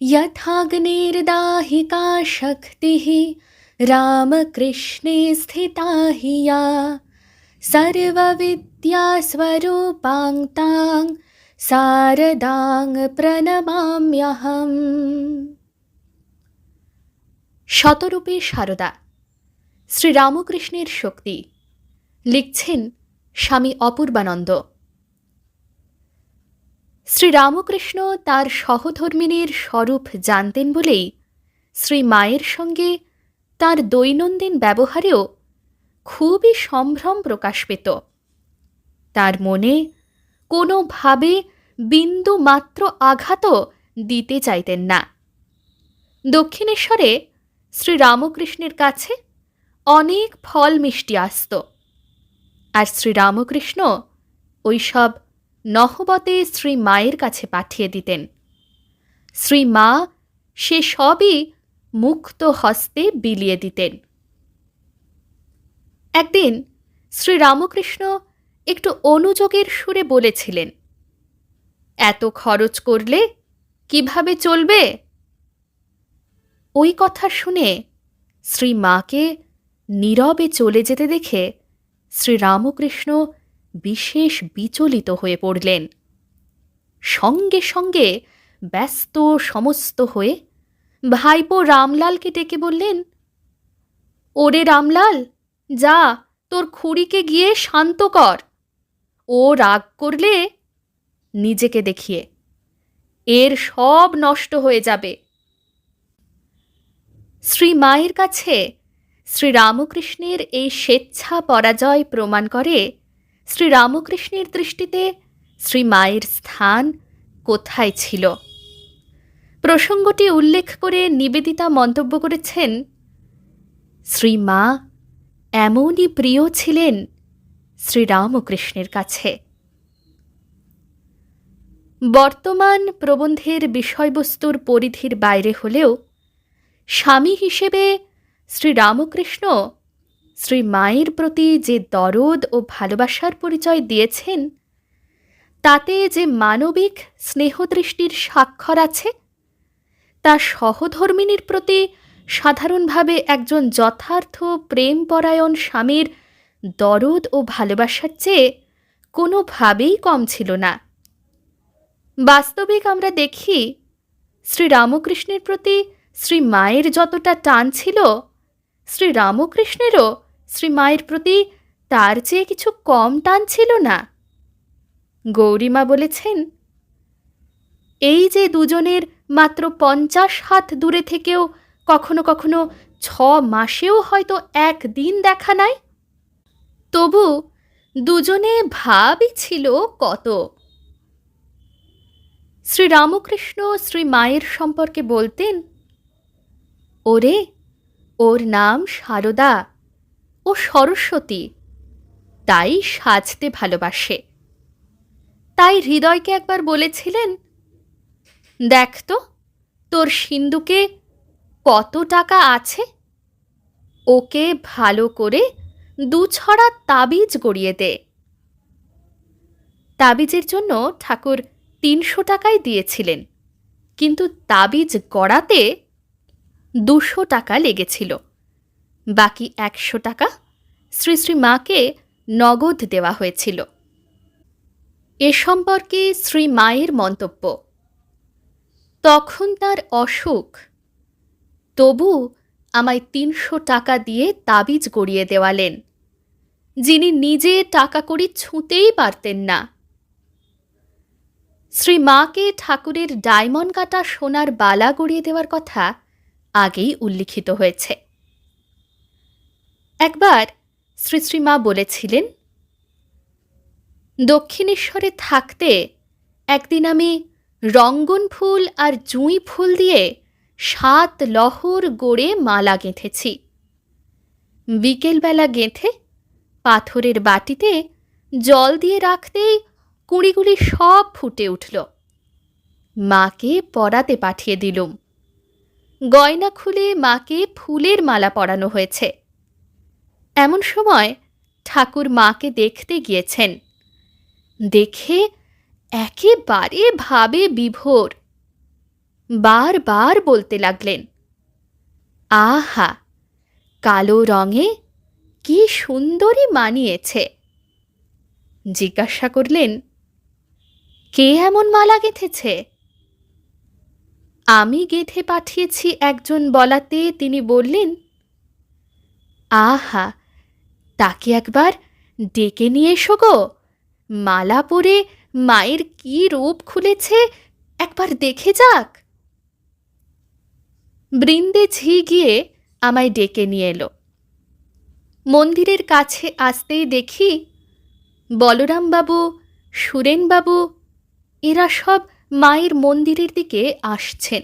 यथाग्निर्दाहिका शक्तिः रामकृष्णे स्थिता हि या सर्वविद्यास्वरूपां तां शारदां প্রণমাম্যহম। শতরূপে সারদা, শ্রীরামকৃষ্ণের শক্তি। লিখছেন স্বামী অপূর্বানন্দ। শ্রীরামকৃষ্ণ তার সহধর্মিণীর স্বরূপ জানতেন বলেই শ্রী মায়ের সঙ্গে তার দৈনন্দিন ব্যবহারেও খুবই সম্ভ্রম প্রকাশ পেত। তার মনে কোনোভাবে বিন্দু মাত্র আঘাতও দিতে চাইতেন না। দক্ষিণেশ্বরে শ্রীরামকৃষ্ণের কাছে অনেক ফল মিষ্টি আসত, আর শ্রীরামকৃষ্ণ ওইসব নহবতে শ্রী মায়ের কাছে পাঠিয়ে দিতেন। শ্রী মা সে সবই মুক্ত হস্তে বিলিয়ে দিতেন। একদিন শ্রীরামকৃষ্ণ একটু অনুযোগের সুরে বলেছিলেন, এত খরচ করলে কিভাবে চলবে? ওই কথা শুনে শ্রী মাকে নীরবে চলে যেতে দেখে শ্রীরামকৃষ্ণ বিশেষ বিচলিত হয়ে পড়লেন। সঙ্গে সঙ্গে ব্যস্ত সমস্ত হয়ে ভাইপো রামলালকে ডেকে বললেন, ওরে রামলাল, যা তোর খুড়িকে গিয়ে শান্ত কর। ও রাগ করলে নিজেকে দেখিয়ে এর সব নষ্ট হয়ে যাবে। শ্রী মায়ের কাছে শ্রীরামকৃষ্ণের এই স্বেচ্ছা পরাজয় প্রমাণ করে শ্রীরামকৃষ্ণের দৃষ্টিতে শ্রী মায়ের স্থান কোথায় ছিল। প্রসঙ্গটি উল্লেখ করে নিবেদিতা মন্তব্য করেছেন, শ্রী মা এমনই প্রিয় ছিলেন শ্রীরামকৃষ্ণের কাছে। বর্তমান প্রবন্ধের বিষয়বস্তুর পরিধির বাইরে হলেও স্বামী হিসেবে শ্রীরামকৃষ্ণ শ্রী মায়ের প্রতি যে দরদ ও ভালোবাসার পরিচয় দিয়েছেন, তাতে যে মানবিক স্নেহদৃষ্টির স্বাক্ষর আছে, তা সহধর্মিণীর প্রতি সাধারণভাবে একজন যথার্থ প্রেমপরায়ণ স্বামীর দরদ ও ভালোবাসার চেয়ে কোনোভাবেই কম ছিল না। বাস্তবিক আমরা দেখি, শ্রীরামকৃষ্ণের প্রতি শ্রী মায়ের যতটা টান ছিল, শ্রীরামকৃষ্ণেরও শ্রী মায়ের প্রতি তার চেয়ে কিছু কম টান ছিল না। গৌরীমা বলেছেন, এই যে দুজনের মাত্র 50 হাত দূরে থেকেও কখনো কখনো 6 মাসেও হয়তো একদিন দেখা নাই, তবু দুজনে ভাবই ছিল কত। শ্রীরামকৃষ্ণ শ্রী মায়ের সম্পর্কে বলতেন, ওরে, ওর নাম সারদা ও সরস্বতী, তাই সাজতে ভালোবাসে। তাই হৃদয়কে একবার বলেছিলেন, দেখ তো তোর সিন্ধুকে কত টাকা আছে, ওকে ভালো করে 2 ছড়া তাবিজ গড়িয়ে দে। তাবিজের জন্য ঠাকুর 300 টাকাই দিয়েছিলেন, কিন্তু তাবিজ গড়াতে 200 টাকা লেগেছিল। বাকি 100 টাকা শ্রী শ্রী মাকে নগদ দেওয়া হয়েছিল। এ সম্পর্কে শ্রী মায়ের মন্তব্য, তখন তার অসুখ, তবু আমায় 300 টাকা দিয়ে তাবিজ গড়িয়ে দেওয়ালেন, যিনি নিজে টাকা কড়ি ছুঁতেই পারতেন না। শ্রী মাকে ঠাকুরের ডায়মন্ড কাটা সোনার বালা গড়িয়ে দেওয়ার কথা আগেই উল্লিখিত হয়েছে। একবার শ্রী শ্রী মা বলেছিলেন, দক্ষিণেশ্বরে থাকতে একদিন আমি রঙ্গন ফুল আর জুঁই ফুল দিয়ে 7 লহর গড়ে মালা গেঁথেছি। বিকেলবেলা গেঁথে পাথরের বাটিতে জল দিয়ে রাখতেই কুড়িগুলি সব ফুটে উঠল। মাকে পরাতে পাঠিয়ে দিলুম। গয়না খুলে মাকে ফুলের মালা পরানো হয়েছে। এমন সময় ঠাকুর মাকে দেখতে গিয়েছেন। দেখে একেবারে ভাবে বিভোর। বারবার বলতে লাগলেন, আহা, কালো রঙে কি সুন্দরী মানিয়েছে। জিজ্ঞাসা করলেন, কে এমন মালা গেঁথেছে? আমি গেঁথে পাঠিয়েছি একজন বলাতে তিনি বললেন, আহা, তাকে একবার ডেকে নিয়ে এসো গো, মালা পরে মায়ের কি রূপ খুলেছে একবার দেখে যাক। বৃন্দে ঝি গিয়ে আমায় ডেকে নিয়ে এলো। মন্দিরের কাছে আসতেই দেখি বলরামবাবু, সুরেনবাবু এরা সব মায়ের মন্দিরের দিকে আসছেন।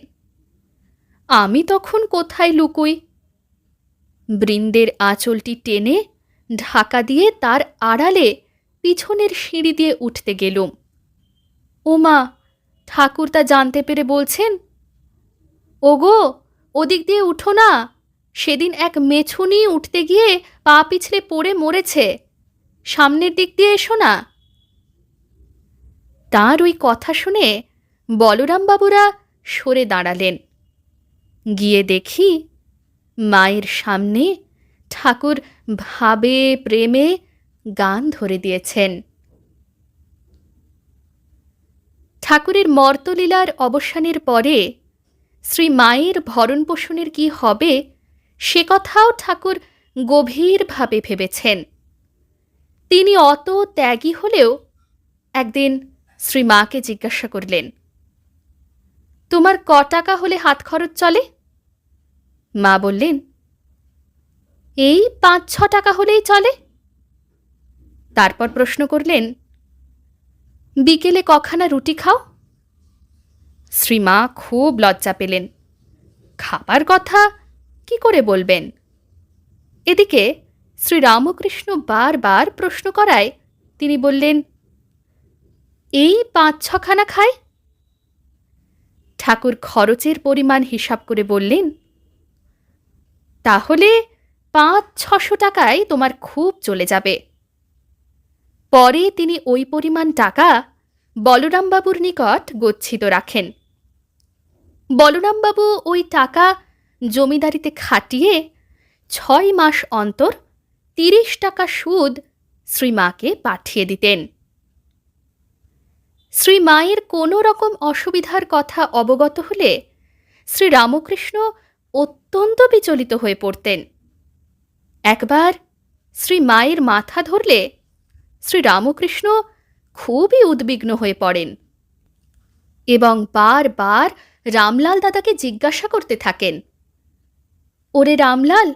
আমি তখন কোথায় লুকুই? বৃন্দের আঁচলটি টেনে ঢাকা দিয়ে তার আড়ালে পিছনের সিঁড়ি দিয়ে উঠতে গেলুম। ওমা, ঠাকুরদা জানতে পেরে বলছেন, ওগো, ওদিক দিয়ে উঠো না, সেদিন এক মেছুনি উঠতে গিয়ে পা পিছলে পড়ে মরেছে, সামনের দিক দিয়ে এসো না। তাঁর ওই কথা শুনে বলরামবাবুরা সরে দাঁড়ালেন। গিয়ে দেখি মায়ের সামনে ঠাকুর ভাবে প্রেমে গান ধরে দিয়েছেন। ঠাকুরের মর্তলীলার অবসানের পরে শ্রী মায়ের ভরণপোষণের কি হবে সে কথাও ঠাকুর গভীরভাবে ভেবেছেন। তিনি অত ত্যাগী হলেও একদিন শ্রী মাকে জিজ্ঞাসা করলেন, তোমার ক টাকা হলে হাত খরচ চলে? মা বললেন, এই ৫-৬ টাকা হলেই চলে। তারপর প্রশ্ন করলেন, বিকেলে কখানা রুটি খাও? শ্রীমা খুব লজ্জা পেলেন, খাবার কথা কি করে বলবেন। এদিকে শ্রীরামকৃষ্ণ বারবার প্রশ্ন করায় তিনি বললেন, এই ৫-৬খানা খায়। ঠাকুর খরচের পরিমাণ হিসাব করে বললেন, তাহলে ৫-৬০০ টাকায় তোমার খুব চলে যাবে। পরে তিনি ওই পরিমাণ টাকা বলরামবাবুর নিকট গচ্ছিত রাখেন। বলরামবাবু ওই টাকা জমিদারিতে খাটিয়ে ৬ মাস অন্তর ৩০ টাকা সুদ শ্রীমাকে পাঠিয়ে দিতেন। শ্রীমায়ের কোনো রকম অসুবিধার কথা অবগত হলে শ্রীরামকৃষ্ণ অত্যন্ত বিচলিত হয়ে পড়তেন। একবার শ্রীমায়ের মাথা ধরলে শ্রীরামকৃষ্ণ খুবই উদ্বিগ্ন হয়ে পড়েন এবং বারবার রামলাল দাদাকে জিজ্ঞাসা করতে থাকেন, ওরে রামলাল,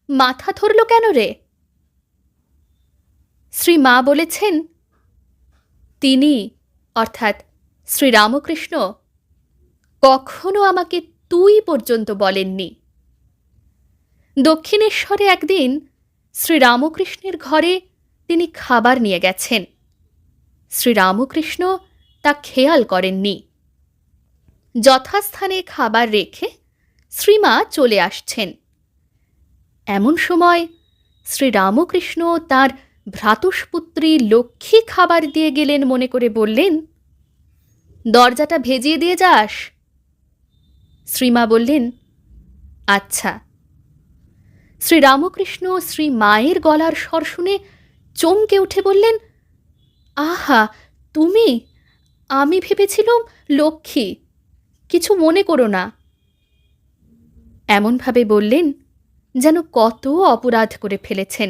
মাথা ধরল কেন রে? শ্রীমা বলেছেন, তিনি অর্থাৎ শ্রীরামকৃষ্ণ কখনো আমাকে তুই পর্যন্ত বলেননি। দক্ষিণেশ্বরে একদিন শ্রীরামকৃষ্ণের ঘরে তিনি খাবার নিয়ে গেছেন। শ্রীরামকৃষ্ণ তা খেয়াল করেননি। যথাস্থানে খাবার রেখে শ্রীমা চলে আসছেন। এমন সময় শ্রীরামকৃষ্ণ তাঁর ভ্রাতুষ্পুত্রী লক্ষ্মী খাবার দিয়ে গেলেন মনে করে বললেন, দরজাটা ভেজিয়ে দিয়ে যাস। শ্রীমা বললেন, আচ্ছা। শ্রীরামকৃষ্ণ শ্রী মায়ের গলার স্বর শুনে চমকে উঠে বললেন, আহা, তুমি? আমি ভেবেছিলাম লক্ষ্মী, কিছু মনে করো না। এমনভাবে বললেন যেন কত অপরাধ করে ফেলেছেন।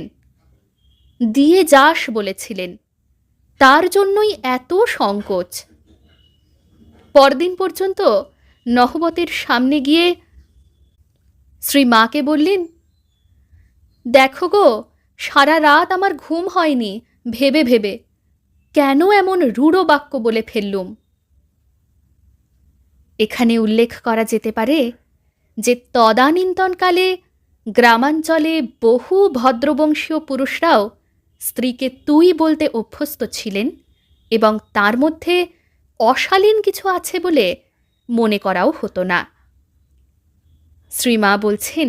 দিয়ে যাস বলেছিলেন, তার জন্যই এত সংকোচ। পরদিন পর্যন্ত নহবতের সামনে গিয়ে শ্রী মাকে বললেন, দেখো গো, সারা রাত আমার ঘুম হয়নি ভেবে ভেবে, কেন এমন রূঢ় বাক্য বলে ফেললুম। এখানে উল্লেখ করা যেতে পারে যে তদানীন্তনকালে গ্রামাঞ্চলে বহু ভদ্রবংশীয় পুরুষরাও স্ত্রীকে তুই বলতে অভ্যস্ত ছিলেন এবং তার মধ্যে অশালীন কিছু আছে বলে মনে করাও হতো না। শ্রীমা বলছেন,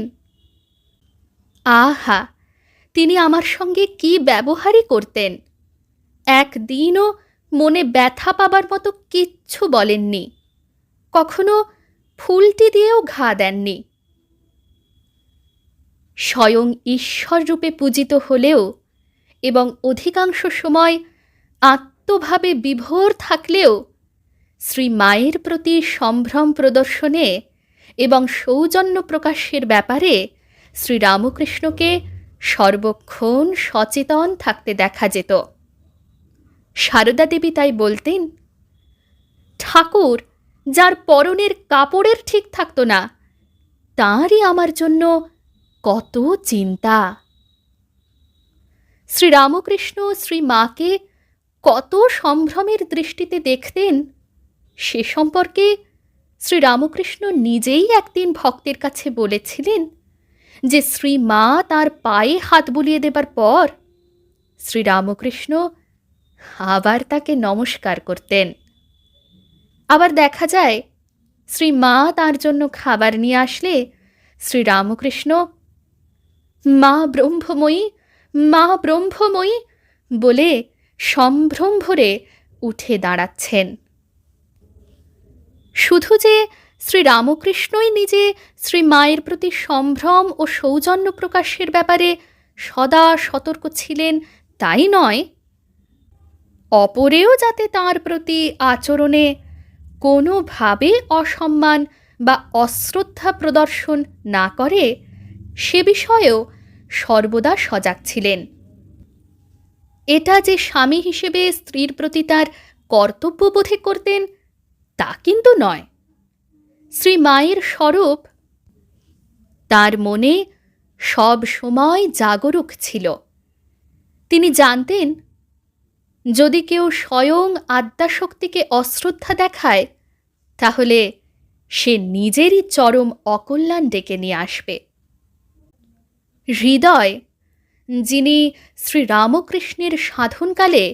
আহা, তিনি আমার সঙ্গে কি ব্যবহারই করতেন, একদিনও মনে ব্যথা পাবার মতো কিচ্ছু বলেননি, কখনো ফুলটি দিয়েও ঘা দেননি। স্বয়ং ঈশ্বর রূপে পূজিত হলেও এবং অধিকাংশ সময় আত্মভাবে বিভোর থাকলেও শ্রী মায়ের প্রতি সম্ভ্রম প্রদর্শনে এবং সৌজন্য প্রকাশের ব্যাপারে শ্রীরামকৃষ্ণকে সর্বক্ষণ সচেতন থাকতে দেখা যেত। সারদা দেবী তাই বলতেন, ঠাকুর যার পরনের কাপড়ের ঠিক থাকত না, তাঁরই আমার জন্য কত চিন্তা। শ্রীরামকৃষ্ণ শ্রী মাকে কত সম্ভ্রমের দৃষ্টিতে দেখতেন সে সম্পর্কে শ্রীরামকৃষ্ণ নিজেই একদিন ভক্তের কাছে বলেছিলেন যে শ্রী মা তার পায়ে হাত বুলিয়ে দেবার পর শ্রীরামকৃষ্ণ আবার তাকে নমস্কার করতেন। আবার দেখা যায় শ্রী মা তার জন্য খাবার নিয়ে আসলে শ্রীরামকৃষ্ণ মা ব্রহ্মময়ী, মা ব্রহ্মময়ী বলে সম্ভ্রম ভরে উঠে দাঁড়াচ্ছেন। শুধু যে শ্রীরামকৃষ্ণই নিজে শ্রী মায়ের প্রতি সম্ভ্রম ও সৌজন্য প্রকাশের ব্যাপারে সদা সতর্ক ছিলেন তাই নয়, অপরেও যাতে তাঁর প্রতি আচরণে কোনোভাবে অসম্মান বা অশ্রদ্ধা প্রদর্শন না করে সে বিষয়েও সর্বদা সজাগ ছিলেন। এটা যে স্বামী হিসেবে স্ত্রীর প্রতি তার কর্তব্যবোধে করতেন তা কিন্তু নয়। শ্রী মায়ের স্বরূপ তার মনে সব সময় জাগরুক ছিল। তিনি জানতেন যদি কেউ স্বয়ং আদ্যাশক্তিকে অশ্রদ্ধা দেখায় তাহলে সে নিজেরই চরম অকল্যাণ ডেকে নিয়ে আসবে। হৃদয়, যিনি শ্রীরামকৃষ্ণের সাধনকালে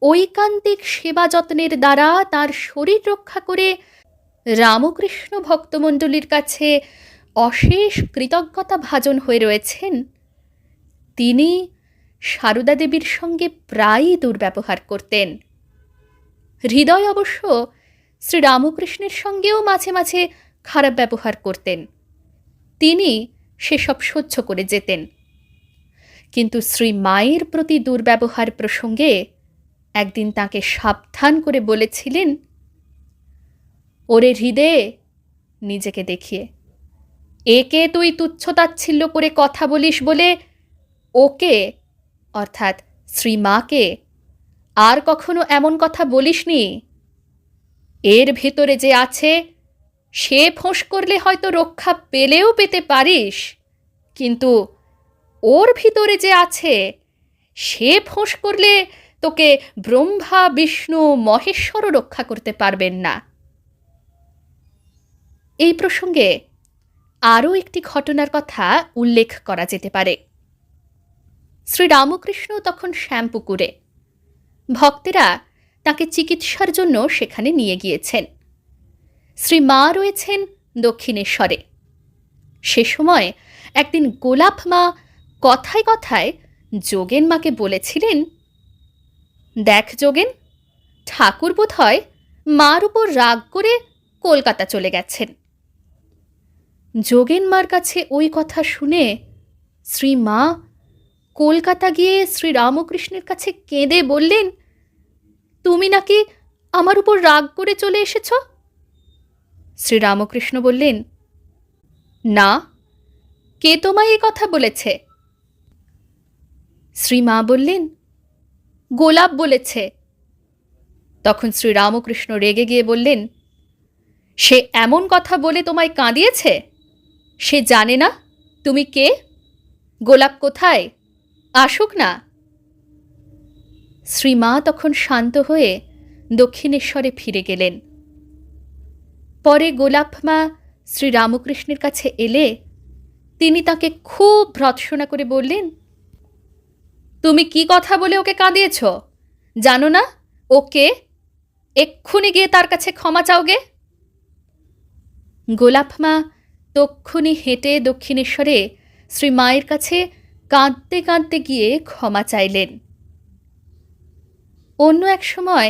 ঐকান্তিক সেবা যত্নের দ্বারা তার শরীর রক্ষা করে রামকৃষ্ণ ভক্তমণ্ডলীর কাছে অশেষ কৃতজ্ঞতা ভাজন হয়ে রয়েছেন, তিনি সারদা দেবীর সঙ্গে প্রায়ই দুর্ব্যবহার করতেন। হৃদয় অবশ্য শ্রীরামকৃষ্ণের সঙ্গেও মাঝে মাঝে খারাপ ব্যবহার করতেন, তিনি সেসব সহ্য করে যেতেন। কিন্তু শ্রী মায়ের প্রতি দুর্ব্যবহার প্রসঙ্গে একদিন তাকে সাবধান করে বলেছিলেন, ওরে হৃদয়ে, নিজেকে দেখিয়ে, একে তুই তুচ্ছতাচ্ছিল্য করে কথা বলিস বলে ওকে অর্থাৎ শ্রী মাকে আর কখনো এমন কথা বলিসনি। এর ভেতরে যে আছে সে ফোঁস করলে হয়তো রক্ষা পেলেও পেতে পারিস, কিন্তু ওর ভিতরে যে আছে সে ফোঁস করলে তোকে ব্রহ্মা বিষ্ণু মহেশ্বরও রক্ষা করতে পারবেন না। এই প্রসঙ্গে আরও একটি ঘটনার কথা উল্লেখ করা যেতে পারে। শ্রীরামকৃষ্ণ তখন শ্যামপুকুরে, ভক্তেরা তাকে চিকিৎসার জন্য সেখানে নিয়ে গিয়েছেন। শ্রী মা রয়েছেন দক্ষিণেশ্বরে। সে সময় একদিন গোলাপ মা কথায় কথায় যোগেন মাকে বলেছিলেন, দেখ যোগেন, ঠাকুর বোধ হয় মার উপর রাগ করে কলকাতা চলে গেছেন। যোগেন মার কাছে ওই কথা শুনে শ্রী মা কলকাতা গিয়ে শ্রীরামকৃষ্ণের কাছে কেঁদে বললেন, তুমি নাকি আমার উপর রাগ করে চলে এসেছ? শ্রীরামকৃষ্ণ বললেন, না, কে তোমায় এ কথা বলেছে? শ্রী মা বললেন, গোলাপ বলেছে। তখন শ্রীরামকৃষ্ণ রেগে গিয়ে বললেন, সে এমন কথা বলে তোমায় কাঁদিয়েছে? সে জানে না তুমি কে? গোলাপ কোথায়? আসুক না। শ্রী মা তখন শান্ত হয়ে দক্ষিণেশ্বরে ফিরে গেলেন। পরে গোলাপ মা শ্রীরামকৃষ্ণের কাছে এলে তিনি তাকে খুব ভর্ৎসনা করে বললেন, তুমি কি কথা বলে ওকে কাঁদিয়েছ? জানো না ওকে? এক্ষুনি গিয়ে তার কাছে ক্ষমা চাওগে। গোলাপ মা তক্ষুনি হেঁটে দক্ষিণেশ্বরে শ্রী মায়ের কাছে কাঁদতে কাঁদতে গিয়ে ক্ষমা চাইলেন। অন্য এক সময়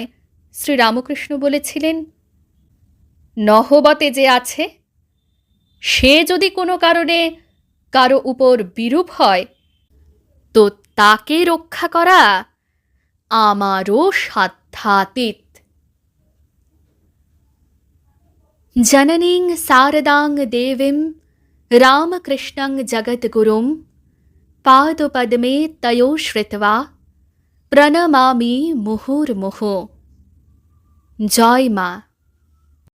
শ্রীরামকৃষ্ণ বলেছিলেন, নহবতে যে আছে সে যদি কোনো কারণে কারো উপর বিরূপ হয়, তো তাকে রক্ষা করা আমারও সাধ্যাতীত। জননীং শারদাং দেবীং রামকৃষ্ণং জগদ্গুরুম পাদপদ্মে তয়ো শ্রিত্বা প্রণমামি মুহুর্মুহুঃ। জয় মা।